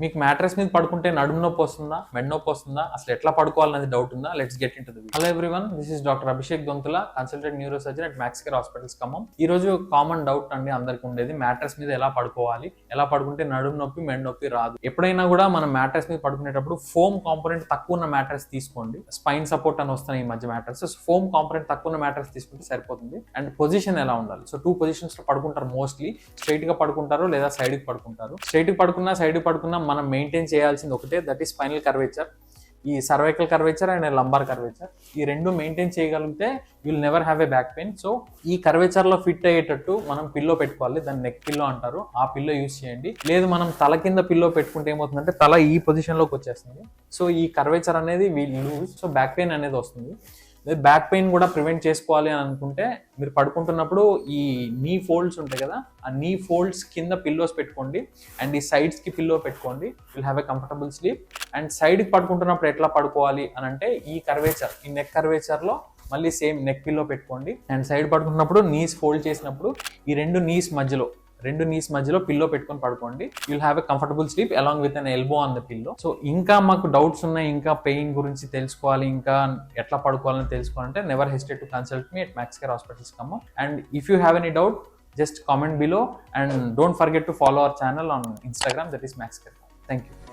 మీకు మ్యాట్రెస్ మీద పడుకుంటే నడుము నొప్పి వస్తుందా, మెడ నొప్పి వస్తుందా, అసలు ఎట్లా పడుకోవాలనేది డౌట్ ఉందా? Let's get into the video. Hello everyone, this is doctor Abhishek Donthula, consultant neuro surgeon at max care hospitals Khammam. ఈ రోజు కామన్ డౌట్ అండి అందరికి ఉండేది, మ్యాట్రెస్ మీద ఎలా పడుకోవాలి, ఎలా పడుకుంటే నడుము నొప్పి మెడ నొప్పి రాదు. ఎప్పుడైనా కూడా మనం మ్యాట్రెస్ మీద పడుకునేటప్పుడు ఫోమ్ కాంపోనెంట్ తక్కువ ఉన్న మ్యాట్రెస్ తీసుకోండి. స్పైన్ సపోర్ట్ అని వస్తున్నాయి ఈ మధ్య మ్యాట్రెస్. ఫోమ్ కాంపోనెంట్ తక్కువ ఉన్న మ్యాట్రెస్ తీసుకుంటే సరిపోతుంది. అండ్ పొజిషన్ ఎలా ఉండాలి? సో 2 పొజిషన్స్ లో పడుకుంటారు. మోస్ట్లీ స్ట్రైట్ గా పడుకుంటారు లేదా సైడ్ కి పడుకుంటారు. స్ట్రైట్ కి పడుకున్నా సైడ్ కి పడుకున్నా మనం మెయింటైన్ చేయాల్సింది ఒకటే, దట్ ఈస్ స్పైనల్ కర్వేచర్. ఈ cervical curvature and lumbar curvature, ఈ రెండు మెయింటైన్ చేయగలిగితే will never have a back pain. So ఈ కర్వేచర్ లో ఫిట్ అయ్యేటట్టు మనం పిల్లో పెట్టుకోవాలి, దాన్ని నెక్ పిల్లో అంటారు. ఆ పిల్లో యూస్ చేయండి. లేదు మనం తల కింద పిల్లో పెట్టుకుంటే ఏమవుతుందంటే తల ఈ పొజిషన్ లోకి వచ్చేస్తుంది. సో ఈ కర్వేచర్ అనేది will lose, so back pain అనేది వస్తుంది. బ్యాక్ పెయిన్ కూడా ప్రివెంట్ చేసుకోవాలి అని అనుకుంటే మీరు పడుకుంటున్నప్పుడు ఈ నీ ఫోల్డ్స్ ఉంటాయి కదా, ఆ నీ ఫోల్డ్స్ కింద పిల్లోస్ పెట్టుకోండి అండ్ ఈ సైడ్స్ కి పిల్లో పెట్టుకోండి. Will have a comfortable sleep. And side కి పడుకుంటున్నప్పుడు ఎట్లా పడుకోవాలి అని అంటే ఈ కర్వేచర్, ఈ నెక్ కర్వేచర్ లో మళ్ళీ సేమ్ నెక్ పిల్లో పెట్టుకోండి. అండ్ సైడ్ పడుకుంటున్నప్పుడు నీస్ ఫోల్డ్ చేసినప్పుడు ఈ రెండు నీస్ మధ్యలో పిల్లో పెట్టుకొని పడుకోండి. You'll have a comfortable sleep along with an elbow on the pillow. So ఇంకా మాకు డౌట్స్ ఉన్నాయి, ఇంకా పెయిన్ గురించి తెలుసుకోవాలి, ఇంకా ఎట్లా పడుకోవాలని తెలుసుకోవాలంటే never hesitate to consult me at Max Care Hospitals Khmmam. And if you have any doubt, just comment below and don't forget to follow our channel on Instagram, that is Max Care. Thank you.